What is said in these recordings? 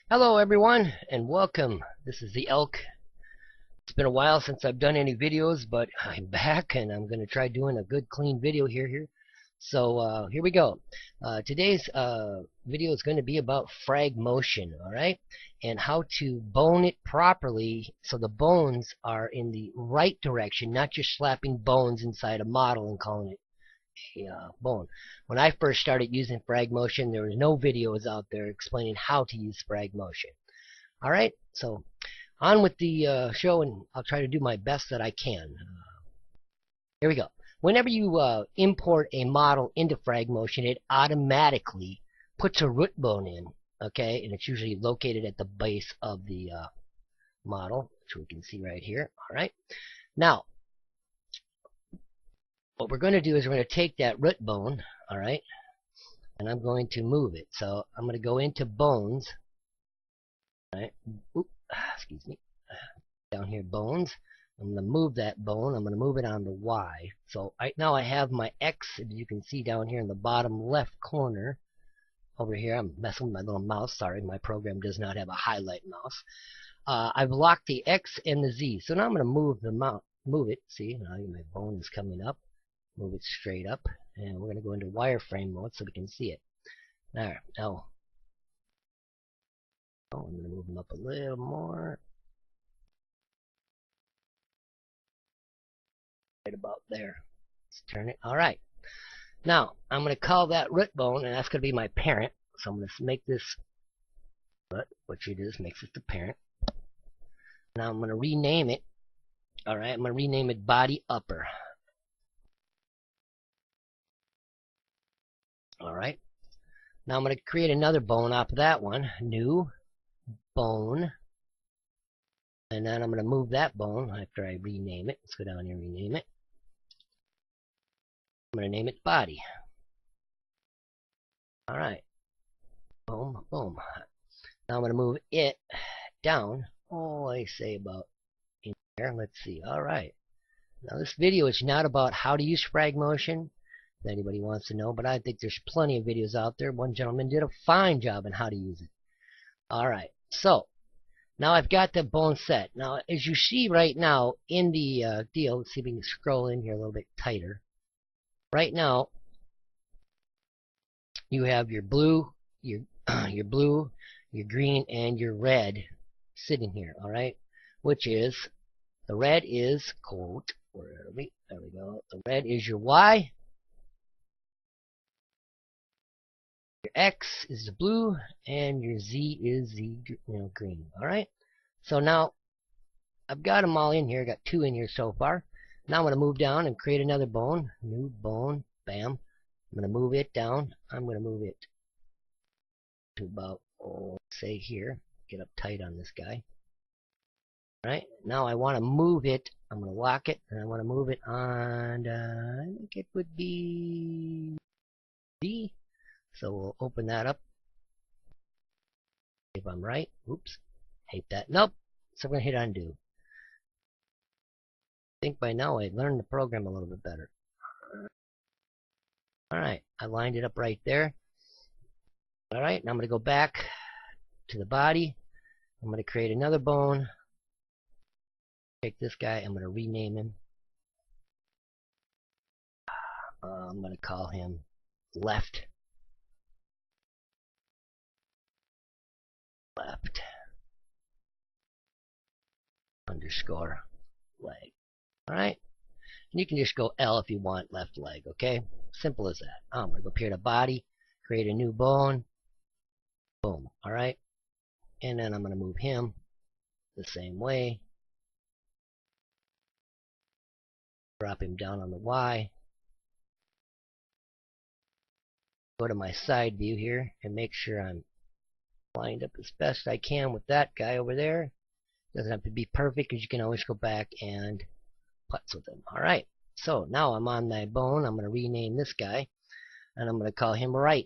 Hello everyone and welcome. This is the Elk. It's been a while since I've done any videos, but I'm back and I'm going to try doing a good clean video here. So here we go. Today's video is going to be about Fragmotion, alright? And how to bone it properly so the bones are in the right direction, not just slapping bones inside a model and calling it bone. When I first started using Fragmotion, there was no videos out there explaining how to use Fragmotion. Alright, so on with the show, and I'll try to do my best that I can. Here we go. Whenever you import a model into Fragmotion, it automatically puts a root bone in, okay? And it's usually located at the base of the model, which we can see right here. Alright, now what we're going to do is we're going to take that root bone, alright, and I'm going to move it. So I'm going to go into bones, alright, excuse me, down here, bones. I'm going to move that bone. I'm going to move it on the Y. So right now I have my X, as you can see down here in the bottom left corner. Over here, I'm messing with my little mouse. Sorry, my program does not have a highlight mouse. I've locked the X and the Z. So now I'm going to move the mouse. Move it. See, now my bone is coming up. Move it straight up, and we're going to go into wireframe mode so we can see it. There. Now, I'm going to move them up a little more. Right about there. Let's turn it. All right. Now, I'm going to call that root bone, and that's going to be my parent. So I'm going to make this root, which it is, makes it the parent. Now I'm going to rename it. All right. I'm going to rename it body upper. Alright, now I'm going to create another bone off of that one, new bone, and then I'm going to move that bone after I rename it. Let's go down here and rename it. I'm going to name it body. Alright, boom, boom. Now I'm going to move it down, I say about in there. Let's see, alright. Now this video is not about how to use Fragmotion, if anybody wants to know, but I think there's plenty of videos out there. One gentleman did a fine job on how to use it. Alright, so now I've got the bone set. Now as you see right now in the deal, let's see if we can scroll in here a little bit tighter. Right now you have your blue, your blue, your green, and your red sitting here, alright? Which is, the red is, quote, where are we? There we go. The red is your Y. Your X is the blue, and your Z is the green. Alright? So now, I've got them all in here. I've got 2 in here so far. Now I'm going to move down and create another bone. New bone. Bam. I'm going to move it down. I'm going to move it to about, say here. Get up tight on this guy. Alright? Now I want to move it. I'm going to lock it, and I want to move it on, I think it would be D. So we'll open that up. If I'm right. Oops. Hate that. Nope. So I'm going to hit undo. I think by now I learned the program a little bit better. Alright. I lined it up right there. Alright. Now I'm going to go back to the body. I'm going to create another bone. Take this guy. I'm going to rename him. I'm going to call him left. Left underscore leg. Alright? And you can just go L if you want, left leg, okay? Simple as that. I'm going to go up here to body, create a new bone. Boom. Alright? And then I'm going to move him the same way. Drop him down on the Y. Go to my side view here and make sure I'm lined up as best I can with that guy over there. Doesn't have to be perfect, because you can always go back and putz with him. Alright, so now I'm on my bone. I'm going to rename this guy, and I'm going to call him right.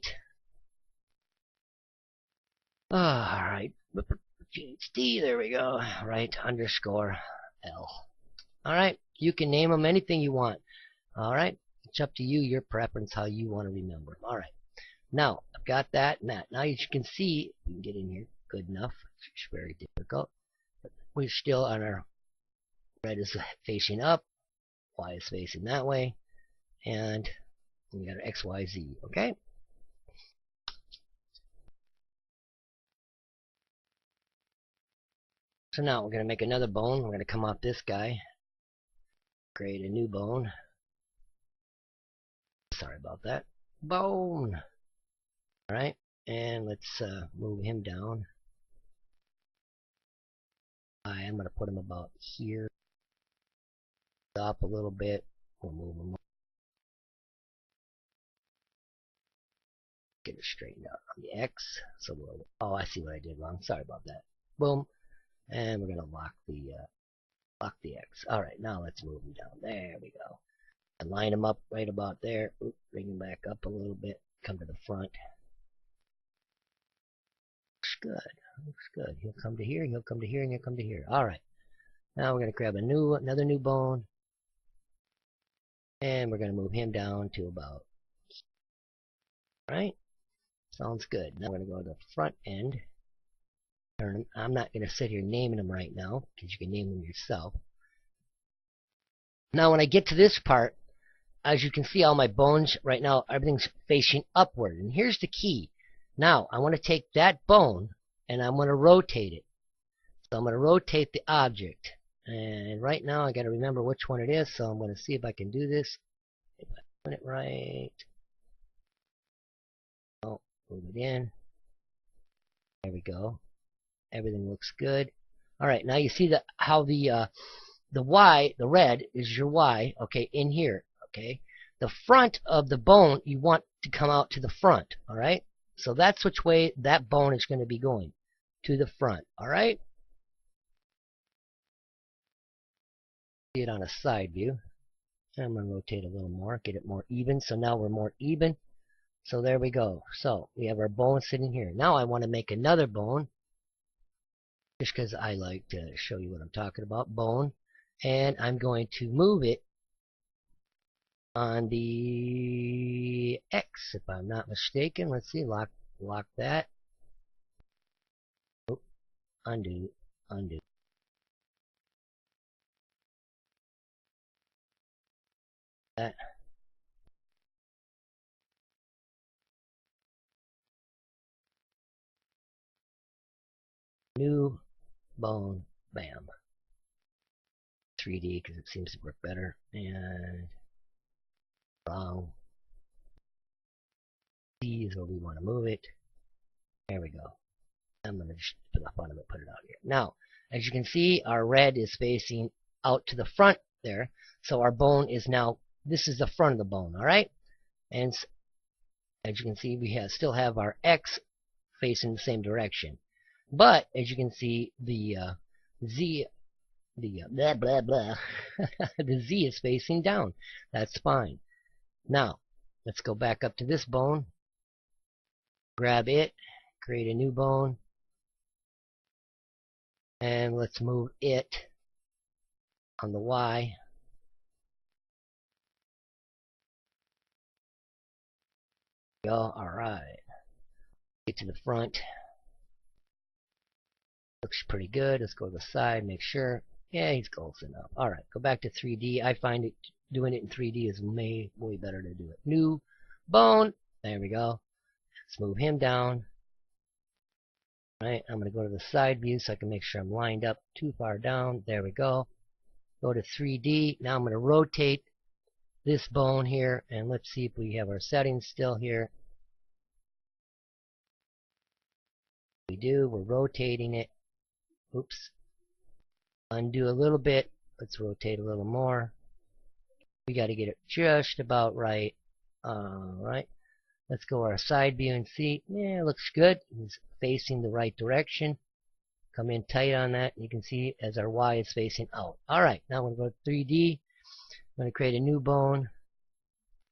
Alright, PhD, there we go. Right underscore L. Alright, you can name him anything you want. Alright, it's up to you, your preference, how you want to remember him. Alright. Now, I've got that and that. Now, as you can see, we can get in here, good enough. It's very difficult. But we're still on our red is facing up, Y is facing that way, and we got our X, Y, Z. Okay. So now we're going to make another bone. We're going to come off this guy, create a new bone. Sorry about that. Bone. Alright, and let's move him down. I am going to put him about here. Stop a little bit. We'll move him up. Get it straightened out on the X. So we'll, oh, I see what I did wrong. Sorry about that. Boom. And we're going to lock the X. Alright, now let's move him down. There we go. And line him up right about there. Oop, bring him back up a little bit. Come to the front. Looks good. Looks good. He'll come to here, he'll come to here, and he'll come to here. Alright. Now we're going to grab another new bone. And we're going to move him down to about. Alright. Sounds good. Now we're going to go to the front end. Turn him. I'm not going to sit here naming them right now, because you can name them yourself. Now when I get to this part, as you can see, all my bones right now, everything's facing upward. And here's the key. Now, I want to take that bone, and I'm going to rotate it. So I'm going to rotate the object. And right now, I got to remember which one it is, so I'm going to see if I can do this. If I put it right. Oh, move it in. There we go. Everything looks good. Alright, now you see how the Y, the red, is your Y, okay, in here. Okay, the front of the bone you want to come out to the front. All right, so that's which way that bone is going to be going, to the front. All right, see it on a side view. I'm going to rotate a little more, get it more even. So now we're more even. So there we go. So we have our bone sitting here. Now I want to make another bone, just because I like to show you what I'm talking about. Bone, and I'm going to move it on the X, if I'm not mistaken. Let's see, lock that. Oh, undo. That. New bone, bam. 3D because it seems to work better. And wrong. C is where we want to move it. There we go. I'm going to just, for the fun of it, put it out here. Now, as you can see, our red is facing out to the front there. So our bone is now, this is the front of the bone, alright? And as you can see, we still have our X facing the same direction. But, as you can see, the Z, blah, blah, blah, the Z is facing down. That's fine. Now, let's go back up to this bone. Grab it, create a new bone, and let's move it on the Y. Go. Alright. Get to the front. Looks pretty good. Let's go to the side, make sure. Yeah, he's close enough. Alright, go back to 3D. I find it doing it in 3D is way better to do it. New bone. There we go. Let's move him down. Alright, I'm going to go to the side view so I can make sure I'm lined up too far down. There we go. Go to 3D. Now I'm going to rotate this bone here, and let's see if we have our settings still here. We do. We're rotating it. Oops. Undo a little bit. Let's rotate a little more. We got to get it just about right. Alright. Let's go our side view and see. Yeah, it looks good. It's facing the right direction. Come in tight on that. You can see as our Y is facing out. Alright, now we're going to go to 3D. I'm going to create a new bone.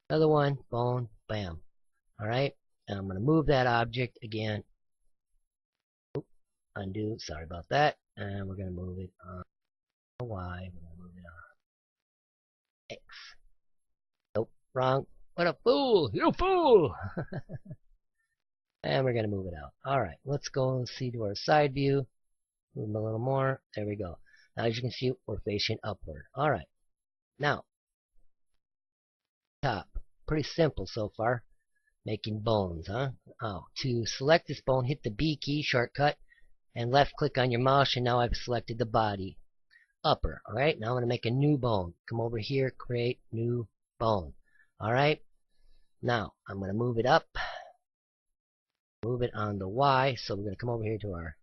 Another one. Bone. Bam. Alright. And I'm going to move that object again. Oop, undo. Sorry about that. And we're going to move it on Y. We're going to move it on X. Nope. Wrong. What a fool! You fool! And we're going to move it out. Alright, let's go and see to our side view. Move a little more. There we go. Now as you can see, we're facing upward. Alright, now, top. Pretty simple so far. Making bones, huh? Oh, to select this bone, hit the B key, shortcut, and left click on your mouse, and now I've selected the body. Upper. Alright, now I'm going to make a new bone. Come over here, create new bone. Alright, now I'm going to move it up. Move it on the Y, so we're going to come over here to our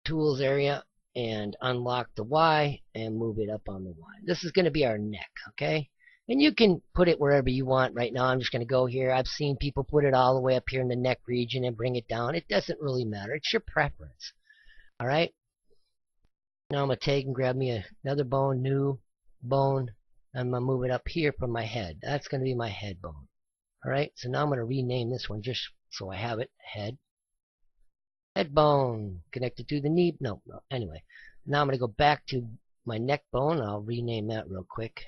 tools area and unlock the Y and move it up on the Y. This is going to be our neck, okay? And you can put it wherever you want. Right now I'm just going to go here. I've seen people put it all the way up here in the neck region and bring it down. It doesn't really matter. It's your preference. Alright? Now I'm going to take and grab me another bone, new bone. I'm going to move it up here from my head. That's going to be my head bone. Alright? So now I'm going to rename this one just so I have it. Head. Head bone. Connected to the knee. No. Anyway. Now I'm going to go back to my neck bone. I'll rename that real quick.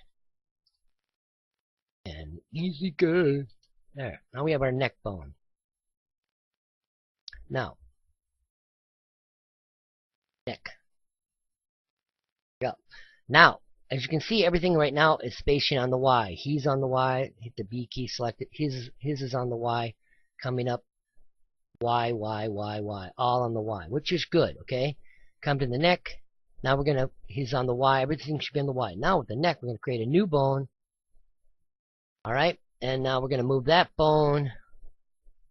And easy good. There. Now we have our neck bone. Now. Neck. Go. Now, as you can see, everything right now is spacing on the Y. He's on the Y. Hit the B key, select it. His is on the Y. Coming up. Y, Y, Y, Y. All on the Y, which is good, okay? Come to the neck. Now we're going to, he's on the Y. Everything should be on the Y. Now with the neck, we're going to create a new bone. Alright, and now we're going to move that bone,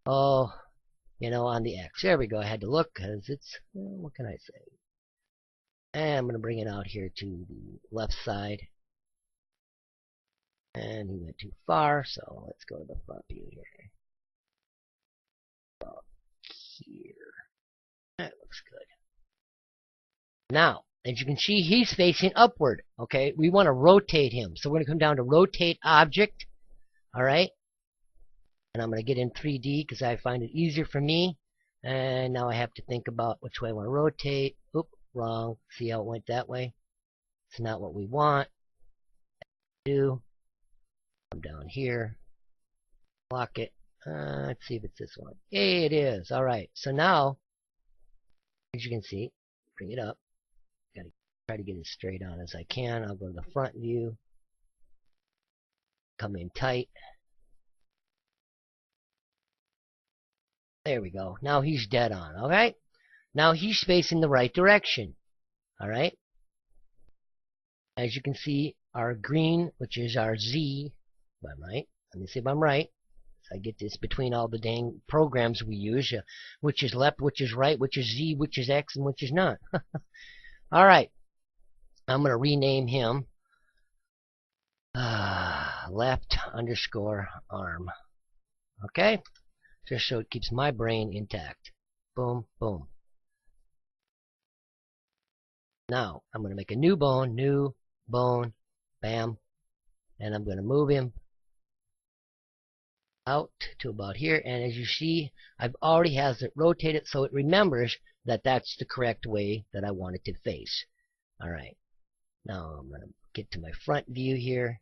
on the X. There we go. I had to look because it's, what can I say? And I'm going to bring it out here to the left side. And he went too far, so let's go to the front view here. About here. That looks good. Now, as you can see, he's facing upward. Okay, we want to rotate him. So we're going to come down to Rotate Object. Alright, and I'm going to get in 3D because I find it easier for me. And now I have to think about which way I want to rotate. Oop, wrong. See how it went that way? It's not what we want. Do. Come down here. Lock it. Let's see if it's this one. Hey, it is. Alright, so now, as you can see, bring it up. Gotta try to get as straight on as I can. I'll go to the front view. Come in tight. There we go. Now he's dead on. Alright? Now he's facing the right direction. Alright? As you can see, our green, which is our Z, if I'm right. Let me see if I'm right. So I get this between all the dang programs we use. Which is left, which is right, which is Z, which is X, and which is not. Alright. I'm going to rename him. Left underscore arm. Okay? Just so it keeps my brain intact. Boom, boom. Now, I'm going to make a new bone, bam. And I'm going to move him out to about here. And as you see, I've already has it rotated so it remembers that that's the correct way that I want it to face. Alright. Now I'm going to get to my front view here.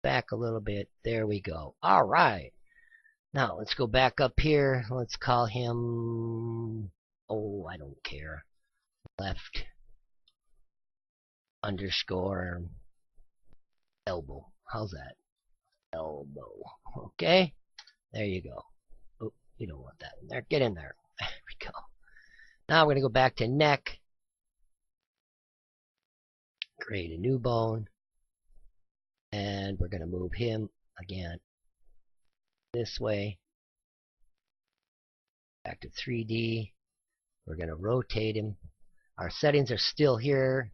Back a little bit. There we go. Alright. Now let's go back up here. Let's call him, I don't care. Left underscore elbow. How's that? Elbow. Okay. There you go. Oh, you don't want that in there. Get in there. There we go. Now we're going to go back to neck. Create a new bone. And we're going to move him again this way. Back to 3D. We're going to rotate him. Our settings are still here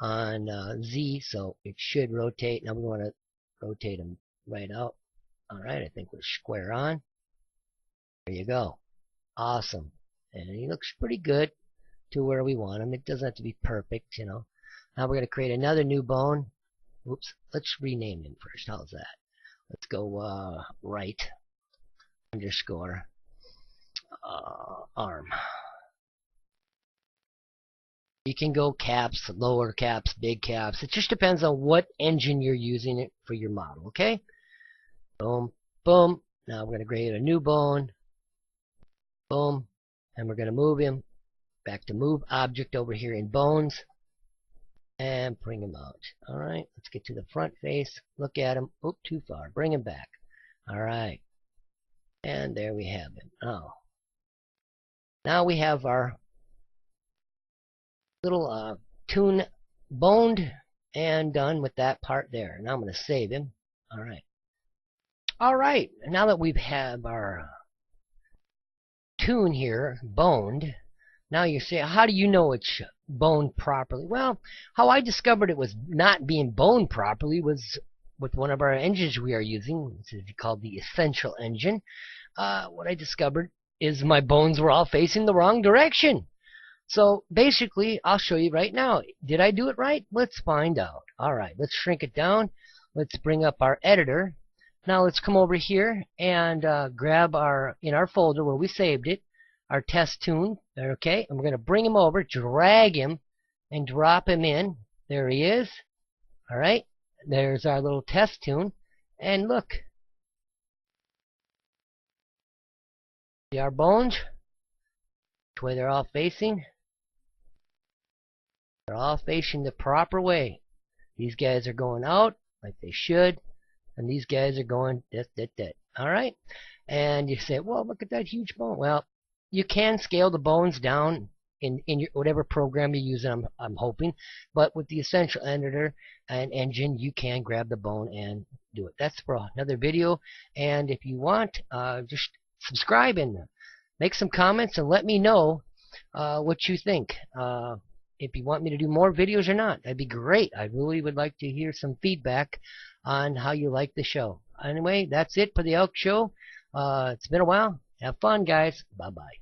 on Z, so it should rotate. Now we want to rotate him right out. Alright, I think we're square on. There you go. Awesome. And he looks pretty good to where we want him. It doesn't have to be perfect, Now we're going to create another new bone. Oops. Let's rename him first. How's that? Let's go right underscore arm. You can go caps, lower caps, big caps. It just depends on what engine you're using it for your model, okay? Boom, boom. Now we're going to create a new bone. Boom. And we're going to move him back to move object over here in bones. And bring him out. Alright, let's get to the front face. Look at him. Oop, too far. Bring him back. Alright. And there we have him. Oh. Now we have our little tune boned and done with that part there. Now I'm going to save him. Alright. Alright, now that we have our tune here boned, now you say, how do you know it's boned properly? Well, how I discovered it was not being boned properly was with one of our engines we are using. This is called the Essential engine. What I discovered is my bones were all facing the wrong direction. So basically, I'll show you right now. Did I do it right? Let's find out. Alright, let's shrink it down. Let's bring up our editor. Now let's come over here and grab in our folder where we saved it, our test tune. Okay, and we're going to bring him over, drag him, and drop him in. There he is. Alright, there's our little test tune. And look. See our bones? Which way they're all facing? They're all facing the proper way. These guys are going out like they should. And these guys are going this. Alright? And you say, well, look at that huge bone. Well, you can scale the bones down in your whatever program you're using, I'm hoping. But with the Essential editor and engine, you can grab the bone and do it. That's for another video. And if you want, just subscribe and make some comments and let me know what you think. If you want me to do more videos or not, that'd be great. I really would like to hear some feedback on how you like the show. Anyway, that's it for the Elk Show. It's been a while. Have fun, guys. Bye-bye.